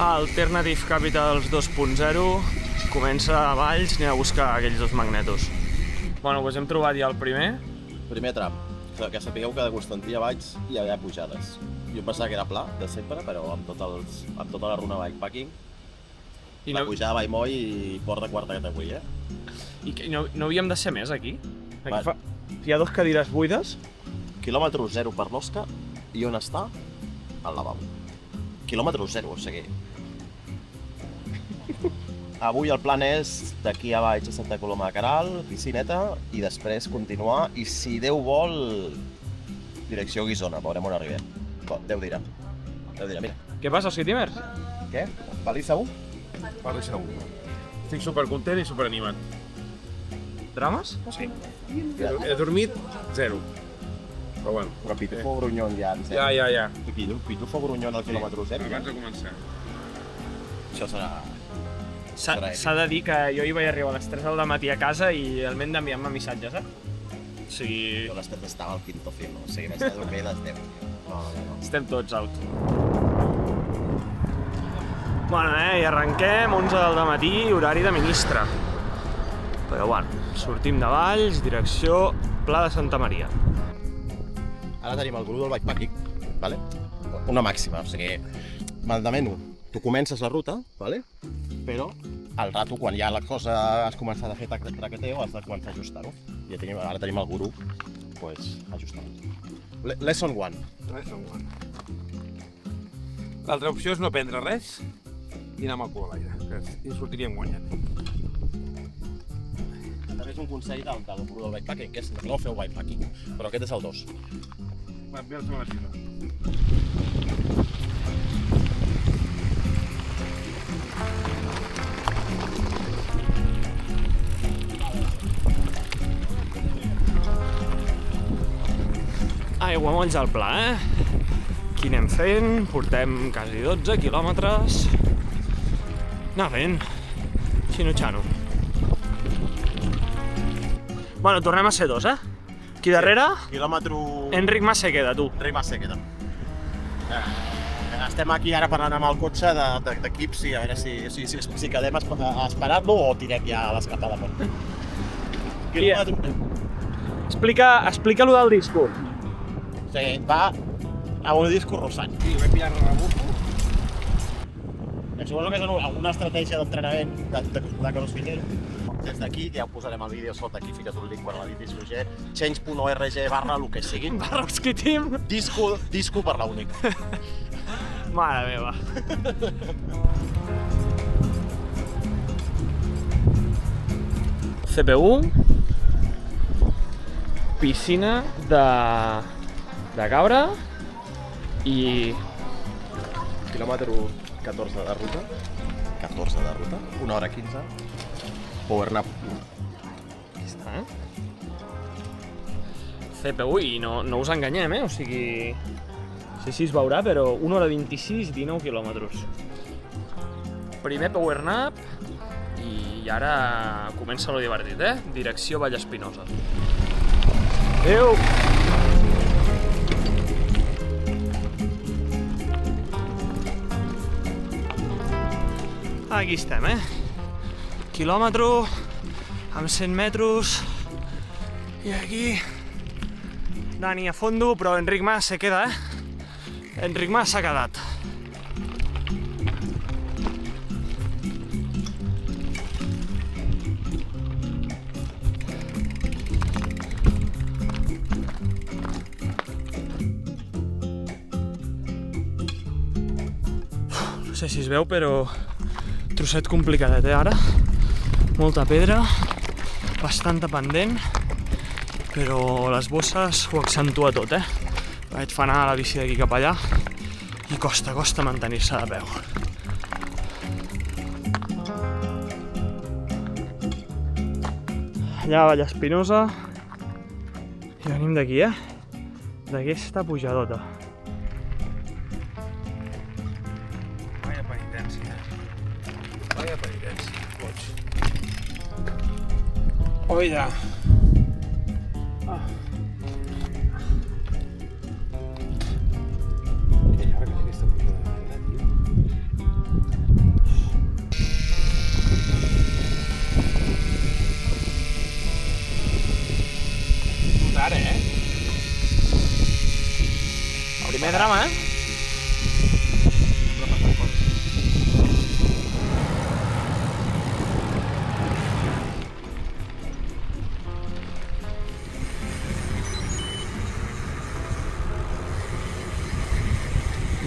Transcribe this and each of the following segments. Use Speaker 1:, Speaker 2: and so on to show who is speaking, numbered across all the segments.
Speaker 1: Alternative Capitals 2.0 comença a Valls, anem a buscar aquells dos magnetos. Bueno, doncs hem trobat ja el primer.
Speaker 2: Primer tram, que sapigueu que de Constantí a Valls hi havia pujades. Jo em pensava que era pla, de sempre, però amb tota la runa bikepacking, la pujada a Vallmoll i port de quarta categoria.
Speaker 1: I no havíem de ser més aquí? Hi ha dos cadires buides.
Speaker 2: Quilòmetre 0 per l'Òscar i on està? Al lavabo. Quilòmetre 0, o sigui... Avui el plan és d'aquí a baix a Santa Coloma de Queralt, piscineta, i després continuar, i si Déu vol, direcció Guissona, veurem on arribem. Déu dirà, mira.
Speaker 1: Què passa, els Kitimers?
Speaker 2: Què? Feliç segur?
Speaker 3: Feliç segur. Estic supercontent i superanimat.
Speaker 1: Drames?
Speaker 3: Sí. He dormit 0. Però bueno.
Speaker 2: Però Pitufo Grunyon ja.
Speaker 3: Ja.
Speaker 2: Pitufo Grunyon al quilòmetre 0.
Speaker 3: Abans de començar.
Speaker 2: Això serà...
Speaker 1: S'ha de dir que jo hi vaig arribar a les 3 del matí a casa i el m'hem d'enviar-me missatges, O sigui...
Speaker 2: Jo a les 3 estava al quinto fil, o sigui, vaig de dormir a les 10. No.
Speaker 1: Estem tots out. Bueno, i arrenquem, 11 del matí, horari de ministre. Però bueno, sortim de Valls, direcció Pla de Santa Maria.
Speaker 2: Ara tenim el gurú del bikepacking, vale? Una màxima, o sigui, mandament 1. Tu comences la ruta, vale? Però al rato, quan ja la cosa has començat a fer traqueteo, has de començar a ajustar-ho. I ara tenim el gurú, doncs, ajustant. Lesson 1.
Speaker 3: L'altra opció és no prendre res i anar amb el cul a l'aire, i sortiríem guanyant.
Speaker 2: També és un consell del gurú del bikepacking, que és no feu bikepacking, però aquest és el 2.
Speaker 3: Va, ve la segona fila.
Speaker 1: Aiguamolls al pla, Aquí anem fent, portem quasi 12 quilòmetres. Anar fent, xino-xano. Bueno, tornem a ser 2, Aquí darrere,
Speaker 2: Quilòmetre...
Speaker 1: Enric Mas se queda, tu.
Speaker 2: Enric Mas se queda. Estem aquí ara parlant amb el cotxe d'equips i a veure si quedem a esperar-lo o tirem ja a l'escapada.
Speaker 1: Explica lo del disco.
Speaker 2: Sí, va a un disco rossant.
Speaker 3: Sí, vaig pillar-ne la bufo.
Speaker 2: Suposo que és alguna estratègia d'entrenament de crossfitero. Des d'aquí ja ho posarem el vídeo sota, aquí fica't un link per la Disco change.org / el que sigui.
Speaker 1: /Skitim.
Speaker 2: Disco per la única.
Speaker 1: Mare meva. CPU, piscina de cabra i...
Speaker 2: Quilòmetre 14 de ruta. 1 hora 15. Power nap.
Speaker 1: Aquí està, CPU, i no us enganyem, O sigui... No sé si es veurà, però 1 hora 26, 19 quilòmetres. Primer power nap i ara comença lo divertit, Direcció Vallespinosa. Adéu! Aquí estem, Quilòmetre amb 100 metres i aquí Dani a fondo, però Enric Mas se queda, Enric Mas s'ha quedat. No sé si es veu, però trosset complicadet, ara. Molta pedra, bastanta pendent, però les bosses ho accentua tot, Vaig fer anar la bici d'aquí cap allà i costa mantenir-se de peu. Allà a Vallespinosa i venim d'aquí, d'aquesta pujadota.
Speaker 3: Vaya penitència. Boig. Oida. Que llarga aquesta pujada, tio.
Speaker 1: drama, eh?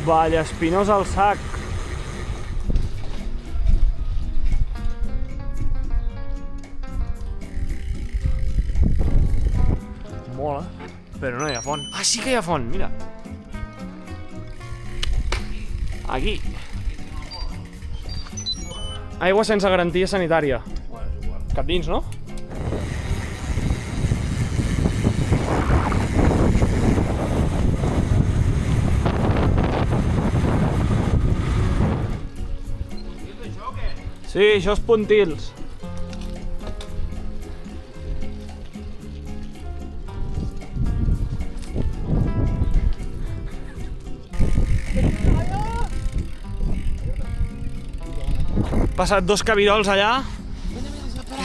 Speaker 1: Vallespinós al sac. Mola, però no hi ha font. Ah, sí que hi ha font, mira. Aquí. Aigua sense garantia sanitària. Cap dins, no? Sí, això és Pontils. Passat 2 cabirols allà.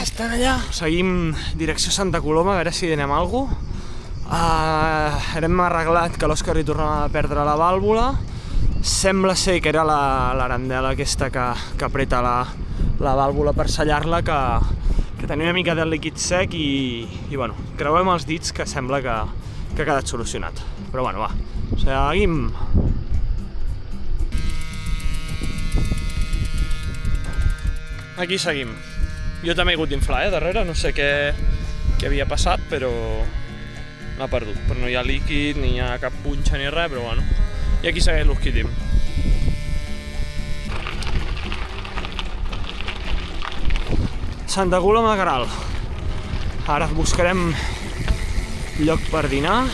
Speaker 1: Estan allà. Seguim direcció Santa Coloma, a veure si anem a alguna cosa. Hem arreglat que l'Òscar hi tornava a perdre la vàlvula. Sembla ser que era l'arandela aquesta que apreta la vàlvula per sellar-la, que tenia una mica de líquid sec i bueno, creuem els dits que sembla que ha quedat solucionat. Però bueno, va, seguim. Aquí seguim. Jo també he hagut d'inflar, darrere, no sé què havia passat, però l'ha perdut. Però no hi ha líquid, ni hi ha cap punxa ni res, però bueno. I aquí segueix l'Usquitim. Santa Coloma de Queralt. Ara buscarem lloc per dinar.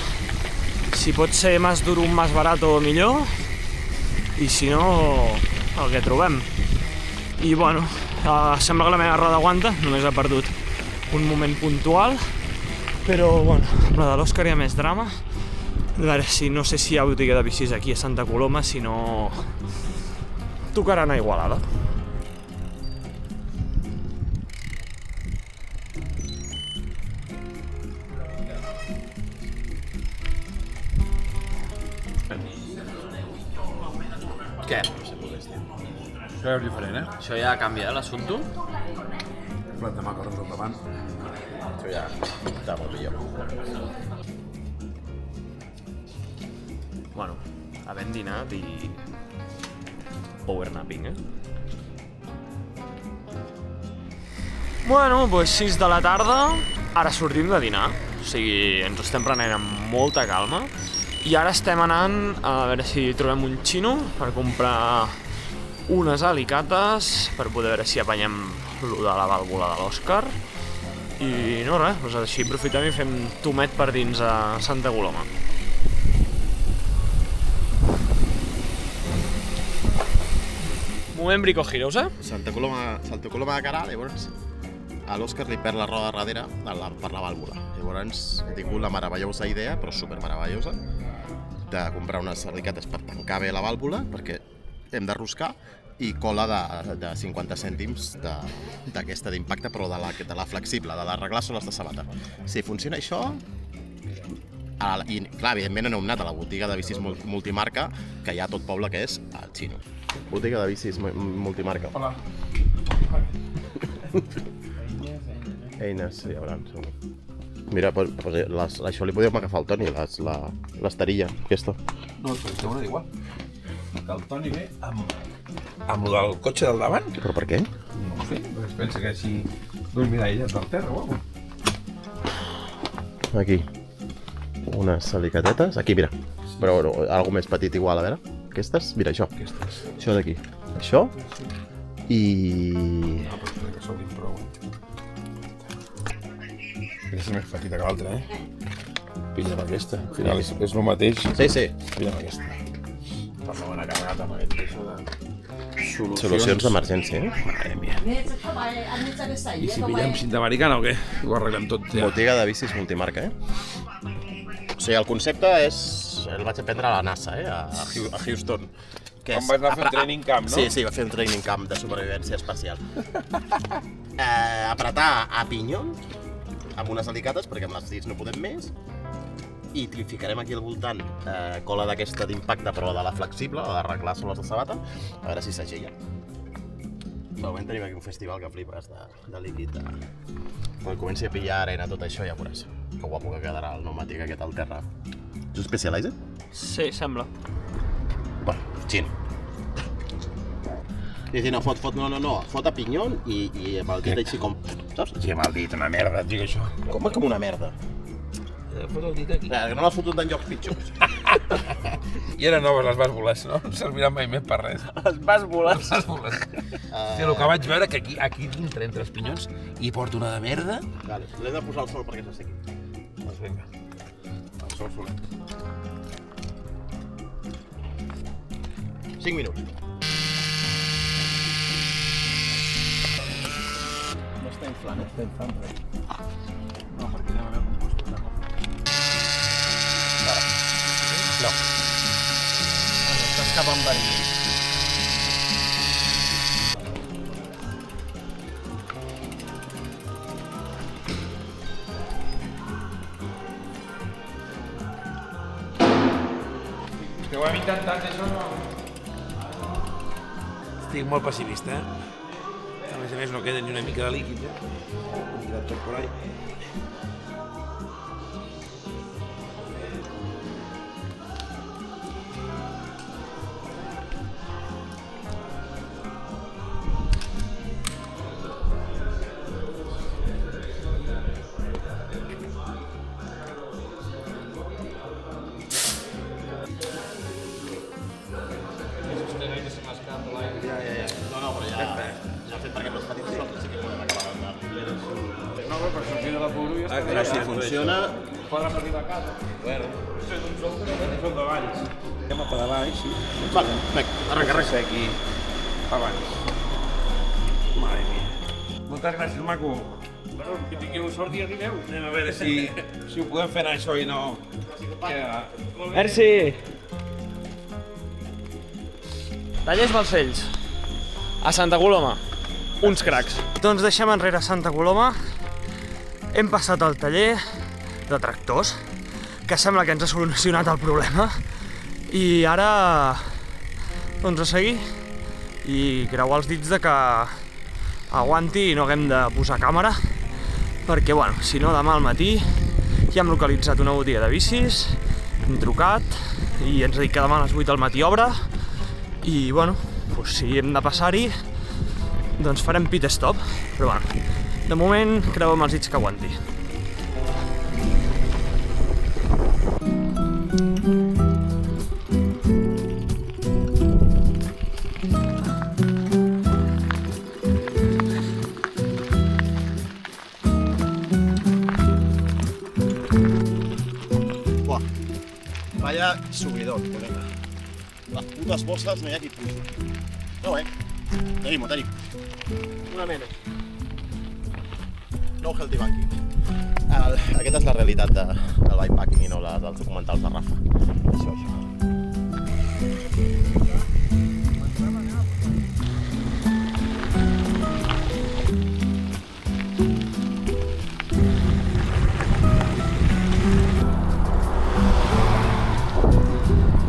Speaker 1: Si pot ser més durum, més barat o millor. I si no, el que trobem. I bueno, sembla que la meva roda aguanta, només ha perdut un moment puntual. Però bueno, amb la de l'Òscar hi ha més drama. A veure si, no sé si hi ha botiga de bicis aquí a Santa Coloma, si no tocarà anar a Igualada.
Speaker 4: Què?
Speaker 3: Això és diferent, eh?
Speaker 4: Això ja canvia, l'assumpte?
Speaker 3: Plat de macarrons al davant.
Speaker 2: Això ja està molt millor.
Speaker 1: Bueno, havent dinat i powernapping, Bueno, doncs 6 de la tarda, ara sortim de dinar, o sigui, ens ho estem prenent amb molta calma i ara estem anant a veure si trobem un xino per comprar unes alicates per poder veure si apanyem lo de la vàlvula de l'Òscar i no res, doncs així aprofitem i fem tomet per dins a Santa Coloma. Moment Brico Heroes,
Speaker 2: Santa Coloma de Queralt, llavors a l'Òscar li perd la roda darrere per la vàlvula. Llavors he tingut la meravellosa idea, però supermeravellosa, de comprar unes alicates per tancar bé la vàlvula, perquè hem de roscar, i cola de 50 cèntims d'aquesta d'impacte, però de la flexible, de l'arreglar soles de sabata. Si funciona això, i clar, evidentment no hem anat a la botiga de bicis multimarca, que hi ha a tot poble, que és el Xino. Botiga de bicis multimarca.
Speaker 3: Hola.
Speaker 2: Eines, hi haurà, segur. Mira, això li podíem agafar al Toni, l'esterilla, aquesta.
Speaker 3: No, però una igual. Que el Toni ve amb el cotxe del davant.
Speaker 2: Però per què?
Speaker 3: No ho sé, perquè es pensa que així dormirà ella del terra o alguna cosa.
Speaker 2: Aquí. Unes alicatetes. Aquí, mira. Però algo més petit igual, a veure. Aquestes? Mira, això.
Speaker 3: Aquestes.
Speaker 2: Això d'aquí. Això. I...
Speaker 3: Ah, però crec que s'obrin prou, Aquesta és més petita que l'altra, Pilla'm aquesta. Al final és el mateix.
Speaker 2: Sí.
Speaker 3: Pilla'm aquesta. Per no anar carregat amb aquest peso de
Speaker 2: Solucions d'emergència,
Speaker 3: Mare mia. I si pillem cinta americana o què? Ho arreglem tot, ja.
Speaker 2: Botiga de bicis multimarca, O sigui, el concepte és... El vaig aprendre a la NASA, a Houston. Que
Speaker 3: Quan vas anar a fer un training camp, no?
Speaker 2: Sí, va fer un training camp de supervivència espacial. Apretar a pinyon amb unes alicates, perquè amb les dits no podem més, i li ficarem aquí al voltant cola d'aquesta d'impacte, però de la flexible, la d'arreglar soles de sabata, a veure si s'agella. De moment tenim aquí un festival que flipes de líquid. Quan comenci a pillar arena, tot això, ja veuràs que guapo que quedarà el pneumàtic aquest al terra. És Specialized?
Speaker 1: Sí, sembla.
Speaker 2: Bueno, xino. Sí, no, fot a pinyon i amb el dit així com... Saps?
Speaker 3: Sí, amb el dit, una merda, et dic això.
Speaker 2: Com una merda.
Speaker 3: Fot el dit aquí.
Speaker 2: Que no l'has fotut en llocs pitjors.
Speaker 3: I eren noves les bàsboles, no? No serviran mai més per res.
Speaker 1: Les bàsboles.
Speaker 3: Les bàsboles. Sí, el que vaig veure que aquí dintre, entre els pinyons, hi porta una de merda.
Speaker 2: Vale, l'he de posar al sol perquè s'assequi.
Speaker 3: Doncs vinga. El sol solet.
Speaker 2: 5 minuts. No està inflant, està inflant res.
Speaker 3: No, perquè anem a veure com pots posar.
Speaker 2: No. Estàs cap en verí.
Speaker 3: Que ho hem intentat, això no... Estic molt pessimista, A més no queda ni una mica de líquid, Hem tirat tot por ahí.
Speaker 2: No, però ja ha fet perquè els petits solts sí que podem acabar amb
Speaker 5: No, per sortir de la puro ja està.
Speaker 2: però si funciona...
Speaker 5: Podràs arribar a casa. Bueno, això és un sol de valls. Anem a per avall, sí.
Speaker 2: Vale, arrenca.
Speaker 3: Aquí, abans. Mare mia. Moltes gràcies, maco.
Speaker 5: Bueno, que tingueu sort i arribeu.
Speaker 3: Anem a veure si ho podem fer anar això i no...
Speaker 1: Merci! Tallers Balcells, a Santa Coloma, uns cracs. Doncs deixem enrere Santa Coloma, hem passat al taller de tractors, que sembla que ens ha solucionat el problema, i ara, doncs a seguir, i creuar els dits de que aguanti i no haguem de posar càmera, perquè, bueno, si no, demà al matí ja hem localitzat una botiga de bicis, hem trucat i ens ha dit que demà a les 8 del matí obre, i, bueno, doncs si hem de passar-hi, doncs farem pit stop, però, bueno, de moment creuem els dits que aguanti.
Speaker 2: Buah, vaya subidón, colega. Les putes bosses no hi ha qui pugi. No, tenim.
Speaker 1: Una mena.
Speaker 2: No healthy banking. Aquesta és la realitat del bikepacking i no la dels documentals de Rafa. Això.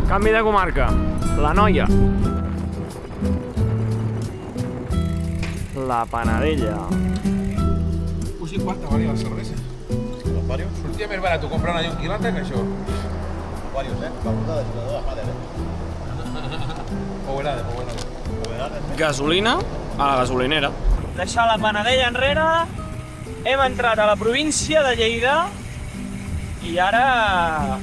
Speaker 1: Canvi de comarca, la Noia. La Panadella.
Speaker 3: 1,50 valia la cervesa.
Speaker 2: L'Aquarius?
Speaker 3: Sortia més barat comprar allà un quilata que això.
Speaker 2: Aquarius, La puta de jugador de pàdel,
Speaker 3: Powerade.
Speaker 1: Gasolina a la gasolinera. Deixar la Panadella enrere, hem entrat a la província de Lleida i ara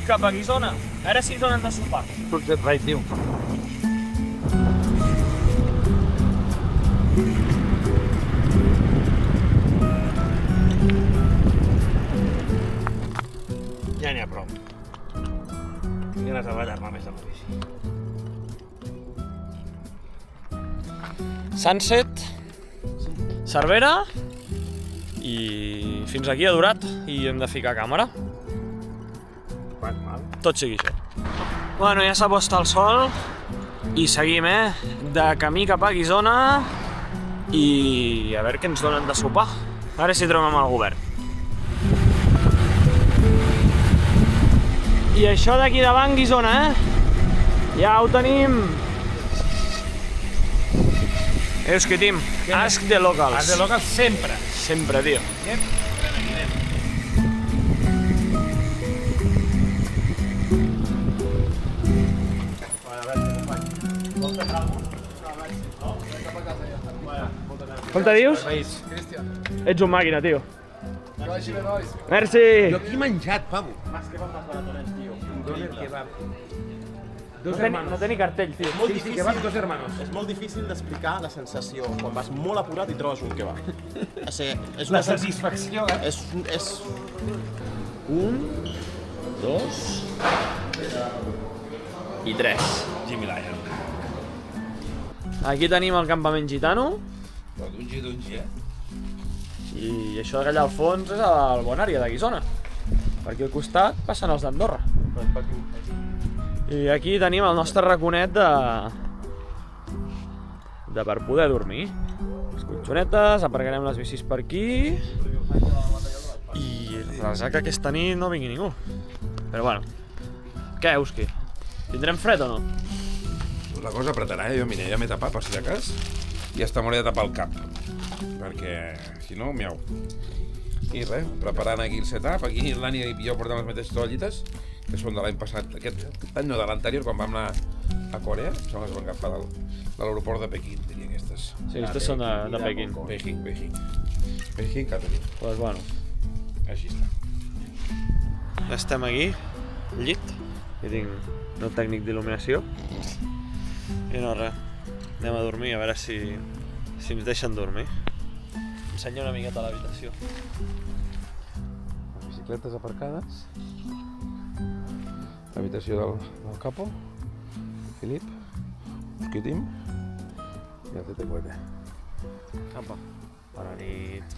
Speaker 1: cap a Guissona. A veure si ens donen de sopar.
Speaker 3: Potser rai, tio.
Speaker 5: Ja n'hi ha prou. Tinc ganes de ballar-me més amb la bici.
Speaker 1: Sunset, Cervera i fins aquí ha durat i hem de ficar càmera. Tot sigui això. Bueno, ja s'ha post el sol i seguim, de camí cap a Guissona i a veure què ens donen de sopar. A veure si trobem el govern. I això d'aquí davant, Guissona, Ja ho tenim. Que Tim, ask the locals.
Speaker 3: Ask the locals sempre.
Speaker 1: Sempre, tio. Com te dius?
Speaker 3: Cristian.
Speaker 1: Ets un màquina, tio. Merci.
Speaker 3: Jo aquí he menjat, pavo. Doner kebab.
Speaker 1: No té ni cartell, tio.
Speaker 3: Sí, kebab, dos hermanos.
Speaker 2: És molt difícil d'explicar la sensació quan vas molt apurat i trobes un kebab. És
Speaker 3: La satisfacció,
Speaker 2: És... Un, dos...
Speaker 1: I 3.
Speaker 3: Jimmy Lyon.
Speaker 1: Aquí tenim el campament gitano.
Speaker 3: Però dungi,
Speaker 1: I això allà al fons és el Bonària de Guissona. Per aquí al costat passen els d'Andorra. I aquí tenim el nostre raconet de per poder dormir. Les colxonetes, aparcarem les bicis per aquí. I resar que aquesta nit no vingui ningú. Però bueno, què, Euski? Tindrem fred o no?
Speaker 3: La cosa apretarà, jo mira, ja m'he tapat per si de cas i hasta m'hauré de tapar el cap perquè si no, miau. I res, preparant aquí el setup, aquí l'Ani i jo portem les mateixes tovallites que són de l'any passat, aquest any no, de l'anterior, quan vam anar a Corea, em sembla que es van agafar de l'aeroport de Pequín, diria aquestes.
Speaker 1: Sí, aquestes són de Pequín.
Speaker 3: Pequín, Catherine.
Speaker 1: Doncs bueno,
Speaker 3: Així està.
Speaker 1: ja estem aquí, al llit. Aquí tinc el tècnic d'il·luminació. I no, res, anem a dormir, a veure si ens deixen dormir. Ensenya una miqueta l'habitació.
Speaker 3: Les bicicletes aparcades. L'habitació del capo. Filip. Mosquitim. I el tete coete.
Speaker 1: Apa, bona nit.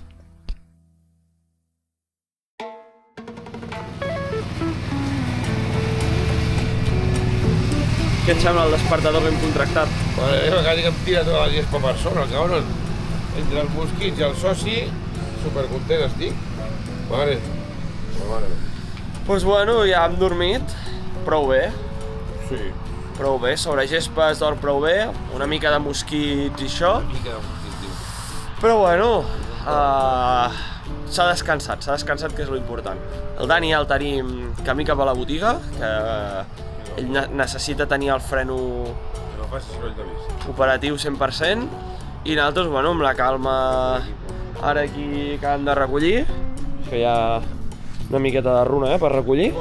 Speaker 1: Què et sembla el despertador que hem contractat?
Speaker 3: És el que em tira totes les lleis per persona, el cabron. Entre els mosquits i el soci, supercontent estic. Mare.
Speaker 1: Doncs bueno, ja hem dormit. Prou bé.
Speaker 3: Sí.
Speaker 1: Prou bé, sobre gespa es dorm prou bé. Una mica de mosquits i això.
Speaker 3: Una mica de mosquits, tio.
Speaker 1: Però bueno, s'ha descansat, que és lo important. El Dani ja el tenim camí cap a la botiga, que ell necessita tenir el freno
Speaker 3: Que no facis soroll de bici.
Speaker 1: operatiu 100%, i nosaltres, bueno, amb la calma ara aquí que hem de recollir, que hi ha una miqueta de runa per recollir,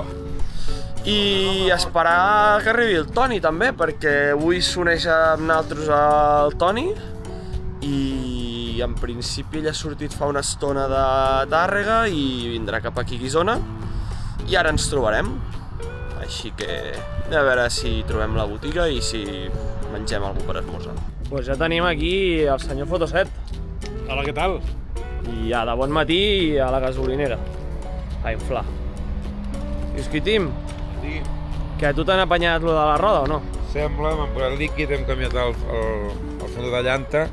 Speaker 1: i esperar que arribi el Toni també, perquè avui s'uneix amb nosaltres el Toni, i en principi ell ha sortit fa una estona de Tàrrega i vindrà cap aquí a Guissona, i ara ens trobarem. Així que a veure si trobem la botiga i si mengem alguna per esmorzar. Doncs ja tenim aquí el senyor Fotoset.
Speaker 3: Hola, què tal?
Speaker 1: I ja de bon matí a la gasolinera. A inflar. Isquitim,
Speaker 3: Sí.
Speaker 1: que tu t'han apanyat lo de la roda o no?
Speaker 3: Sembla, m'han posat líquid, hem canviat el fons de llanta,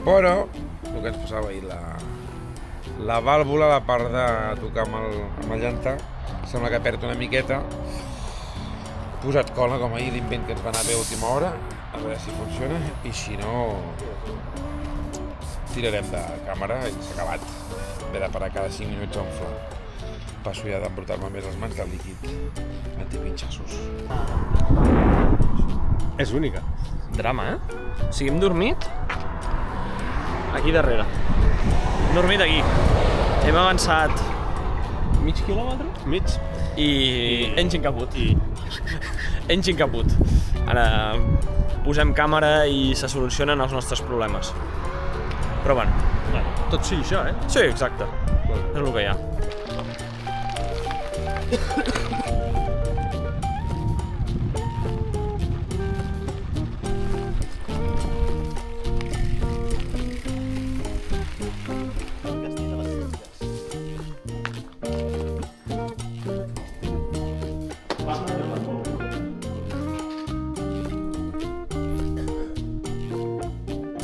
Speaker 3: però el que ens passava ahir, la vàlvula, la part de tocar amb la llanta, sembla que perd una miqueta. He posat cola, com ahir, l'invent que ens va anar bé a última hora, a veure si funciona, i si no, tirarem de càmera i s'ha acabat. Haver de parar cada 5 minuts a inflar. Passo ja d'embrutar-me més les mans del líquid antipinxassos.
Speaker 2: És única.
Speaker 1: Drama, O sigui, hem dormit aquí darrere. Hem dormit aquí. Hem avançat mig quilòmetre?
Speaker 2: Mig.
Speaker 1: I engine caput. Engine caput. Ara posem càmera i se solucionen els nostres problemes. Però bueno.
Speaker 2: Tot sí, això,
Speaker 1: Sí, exacte. És el que hi ha.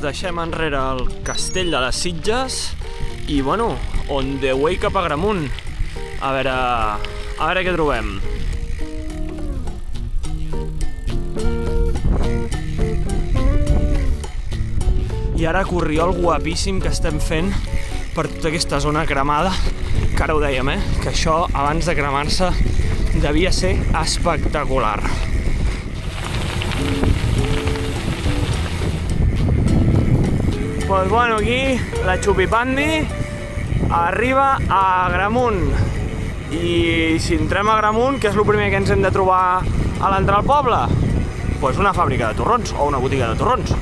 Speaker 1: Deixem enrere el castell de les Sitges i, bueno, on the way cap a Agramunt. A veure què trobem. i ara corriol guapíssim que estem fent per tota aquesta zona cremada, que ara ho dèiem, que això abans de cremar-se devia ser espectacular. Pues bueno, aquí la Xupipandi arriba a Agramunt. I si entrem a Agramunt, què és el primer que ens hem de trobar a l'entrar al poble? Pues una fàbrica de torrons o una botiga de torrons.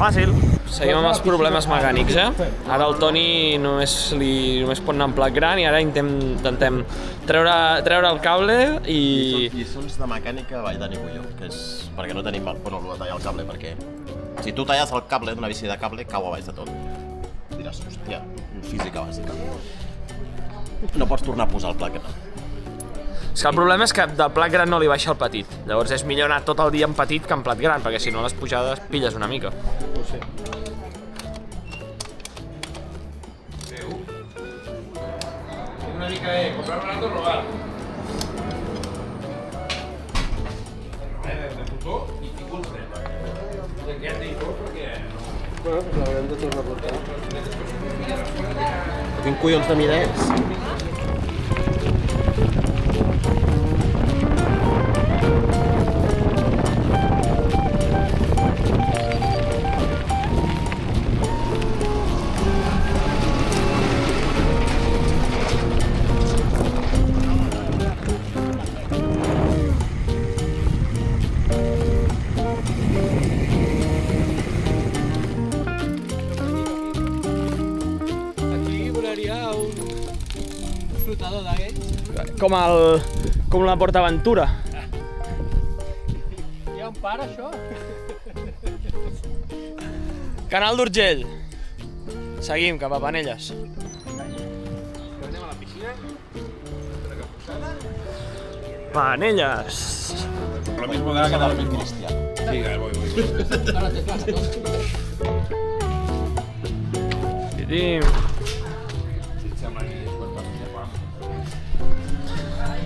Speaker 1: Fàcil. Seguim amb els problemes mecànics, Ara el Toni només pot anar en plat gran i ara intentem treure el cable i...
Speaker 2: Lliçons de mecànica Vall d'Ànimo i jo, que és perquè no tenim el de tallar el cable, perquè si tu talles el cable d'una bici de cable, cau a baix de tot. Diràs, hòstia, física bàsica. No pots tornar a posar el plat gran.
Speaker 1: És que el problema és que del plat gran no li baixa el petit. Llavors és millor anar tot el dia en petit que en plat gran, perquè si no les pujades pilles una mica.
Speaker 5: No sé.
Speaker 3: Una mica comprar barato o robar. De tutó i fico el fred. Aquest i tot perquè...
Speaker 5: Bueno, pues l'haurem de tornar a portar.
Speaker 2: Quin collons de mida és?
Speaker 1: Com la PortAventura.
Speaker 5: Hi ha un pare, això?
Speaker 1: Canal d'Urgell. Seguim cap a Penelles.
Speaker 3: Anem a la piscina.
Speaker 1: Penelles.
Speaker 3: Lo mismo de la que
Speaker 2: Carme Cristià.
Speaker 3: Sí, voy.
Speaker 1: Titim.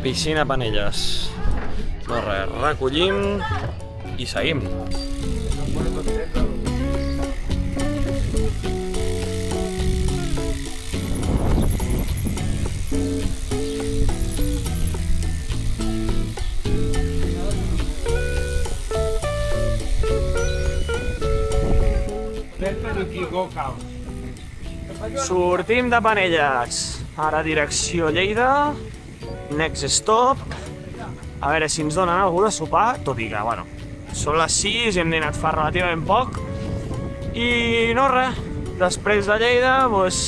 Speaker 1: Piscina Penelles. No res, recollim i seguim. Sortim de Penelles. Ara direcció Lleida. Next stop. A veure si ens donen alguna de sopar, tot i que, bueno, són les 6 i hem dinat fa relativament poc. I no res, després de Lleida, doncs,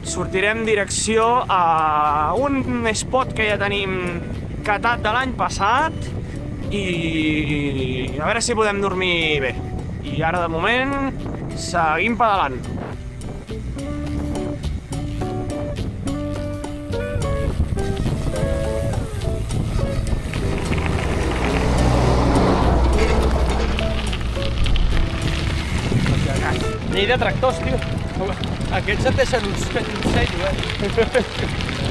Speaker 1: sortirem direcció a un spot que ja tenim catat de l'any passat i a veure si podem dormir bé. I ara, de moment, seguim pedalant. Llei de tractors, tio.
Speaker 5: Aquests et deixen un sello,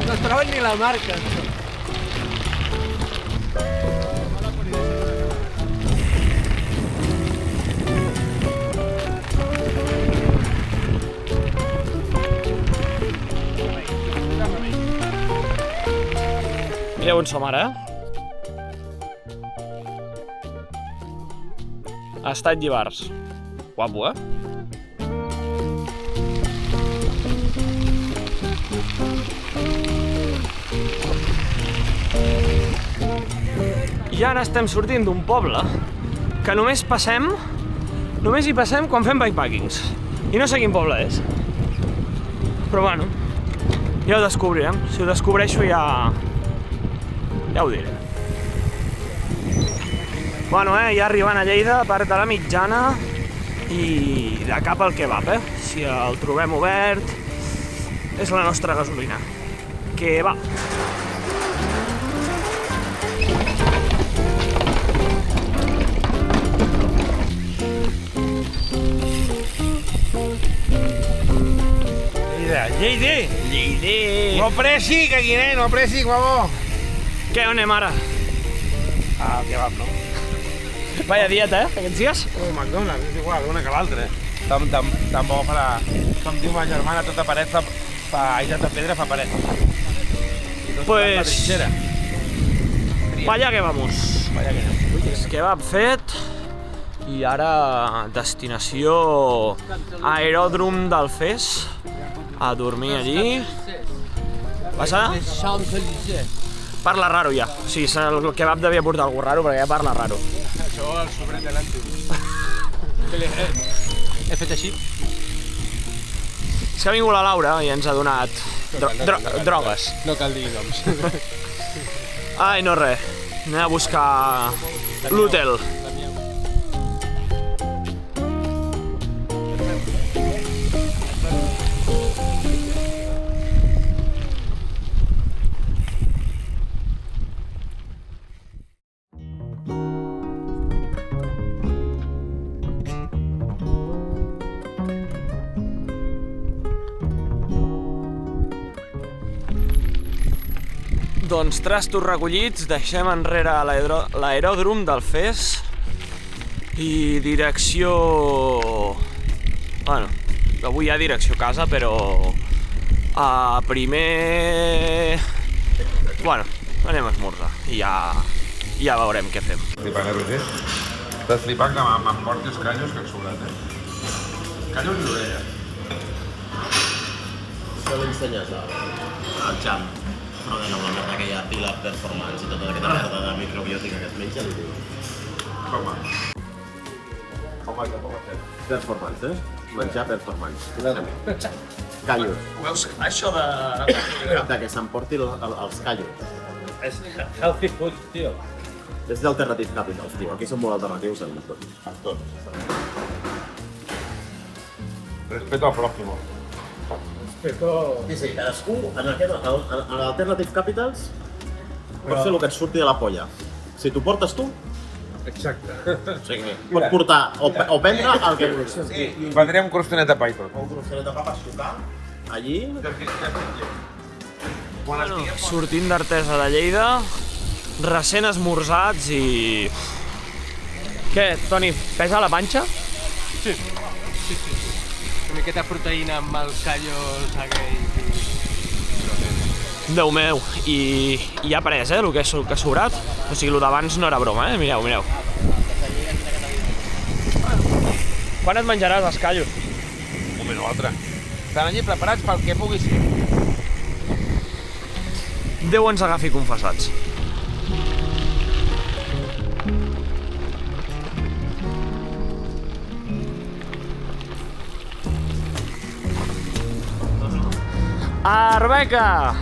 Speaker 5: No es troben ni la marca.
Speaker 1: Mireu on som ara, Estat Llibars. Guapo, I ara estem sortint d'un poble que només hi passem quan fem bikepackings. I no sé quin poble és. Però bueno, ja ho descobrirem. Si ho descobreixo ja ho diré. Bueno, ja arribant a Lleida, part de la mitjana i de cap al kebab, Si el trobem obert, és la nostra gasolina. Kebab. Lleida!
Speaker 3: No pressi, que aquí anem, no pressi, guapo.
Speaker 1: Què, on anem ara?
Speaker 3: Ah, el kebab, no?
Speaker 1: Vaya dieta, aquests dies?
Speaker 3: McDonald's, és igual, una que l'altra. Tampoc farà... Com diu ma germana, tota paret fa aigua de pedra, fa paret.
Speaker 1: Pues... Vaya que vamos.
Speaker 3: Vaya que no.
Speaker 1: Kebab fet. I ara destinació aeròdrom d'Alfés. A dormir allí. Passa? Parla raro ja. O sigui, el kebab devia portar algú raro perquè ja parla raro.
Speaker 5: Això el sobret de l'àntim. He fet així.
Speaker 1: És que ha vingut la Laura i ens ha donat drogues.
Speaker 5: No cal dir noms.
Speaker 1: Ai, no res. Anem a buscar l'hotel. Doncs trastos recollits, deixem enrere l'aeròdrom d'Alfés i direcció... Bueno, avui hi ha direcció a casa, però... primer... Bueno, anem a esmorzar i ja veurem què fem.
Speaker 3: Flipant, Roger? Estàs flipant que m'emporti els callos que he sobrat, Callos i l'orella.
Speaker 2: Això l'ensenyes al Jam. No, de nou, la merda que hi ha Pilar Performance i tota aquesta merda de microbiòtica que es menja, li diu.
Speaker 3: Home, que pot fer.
Speaker 2: Performance, Menjar performance. Callos.
Speaker 1: Veus això de...
Speaker 2: De que s'emporti els callos.
Speaker 5: És healthy food, tio.
Speaker 2: És d'Alternative Capitals, tio. Aquí són molt alternatius en tot.
Speaker 3: Respeto al prójimo.
Speaker 2: Sí, cadascú, en l'Alternative Capitals, pots fer el que et surti de la polla. Si t'ho portes tu,
Speaker 5: Exacte.
Speaker 2: o sigui, pots portar o prendre el que vulguis.
Speaker 3: Prendré un crostonet de pa i tot.
Speaker 2: Un crosset de pa per sucar, allí...
Speaker 1: Bueno, sortint d'Artesa de Lleida, recent esmorzats i... Què, Toni, pesa la panxa?
Speaker 5: Una miqueta de proteïna amb els callos aquells.
Speaker 1: Déu meu, i ha pres, el que ha sobrat. O sigui, el d'abans no era broma, mireu, mireu. Quan et menjaràs els callos?
Speaker 3: Un moment o altre. Estan allí preparats pel que pugui ser.
Speaker 1: Déu ens agafi confessats. Arbeca!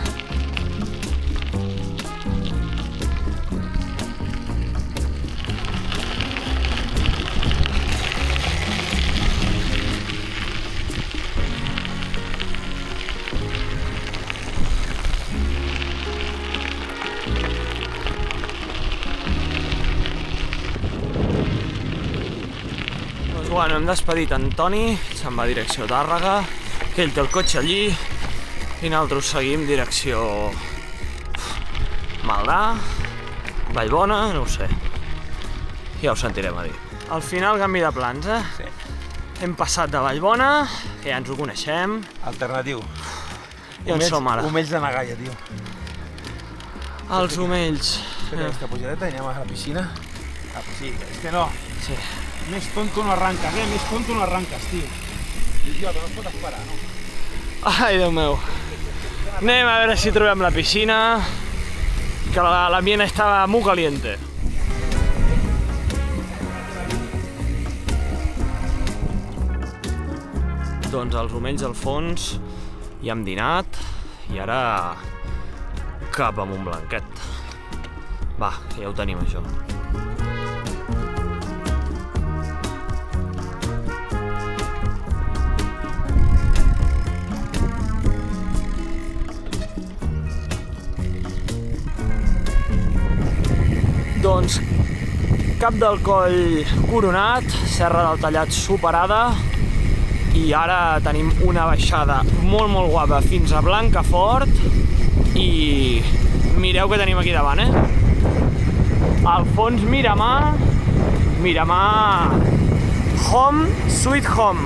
Speaker 1: Doncs bueno, hem despedit en Toni, se'n va a direcció a Tàrrega, que ell té el cotxe allí, i nosaltres seguim direcció Maldà, Vallbona, no ho sé. Ja ho sentirem a dir. Al final canvi de plans,
Speaker 3: Sí.
Speaker 1: Hem passat de Vallbona, que ja ens ho coneixem,
Speaker 3: Alternatiu.
Speaker 1: i on som ara?
Speaker 3: Omells de Nagaia, tio.
Speaker 1: Els omells.
Speaker 3: Fem aquesta pujadeta i anem a la piscina. Ah, sí, és que no.
Speaker 1: Sí.
Speaker 5: Més tonto no arranques, més tonto no arranques, tio.
Speaker 3: Idiota, no es pot esperar, no?
Speaker 1: Ai, Déu meu. Anem a veure si trobem la piscina, que l'ambient estava muy caliente. Doncs els omells al fons ja hem dinat i ara cap a Montblanquet. Va, ja ho tenim això. Doncs Cap del Coll coronat, Serra del Tallat superada i ara tenim una baixada molt guapa fins a Blancafort i mireu què tenim aquí davant, Al fons Miramar Miramar Home Sweet Home.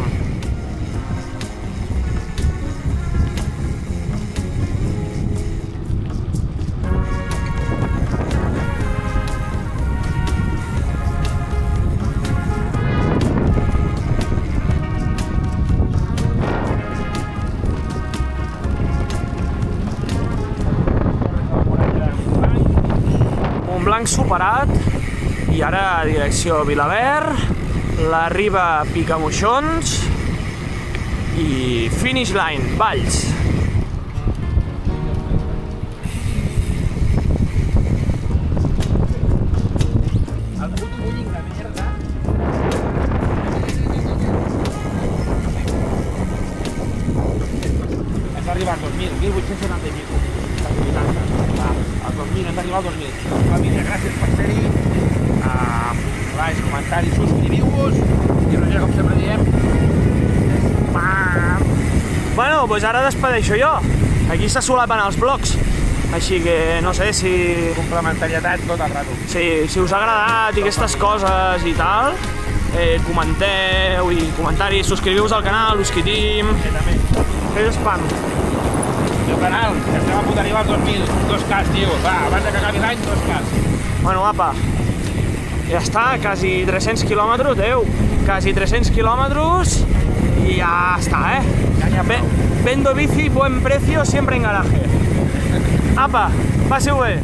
Speaker 1: Montblanc superat i ara direcció Vilaverd, la Riba Picamoixons i finish line, Valls.
Speaker 5: Hem d'arribar al 2000, 1870 i pico. Al 2000, hem d'arribar al 2000. Família, gràcies per ser-hi. Likes, comentaris, subscriviu-vos. I Roger, com sempre diem...
Speaker 1: Bueno, doncs ara despedeixo jo. Aquí se solapen els blogs, així que no sé si...
Speaker 5: Complementarietat tot el rato.
Speaker 1: Si us ha agradat i aquestes coses i tal, comenteu i comentaris, subscriviu-vos al canal, us quitim.
Speaker 5: També.
Speaker 1: Fes spam.
Speaker 5: El canal, que estem a punt d'arribar al 2000. 2K, tio. Va, abans de que acabi l'any, 2K.
Speaker 1: Bueno, apa, ja està, quasi 300 quilòmetres, quasi 300 quilòmetres i ja està, Vendo bici, buen precio, siempre en garaje. Apa, passeu bé.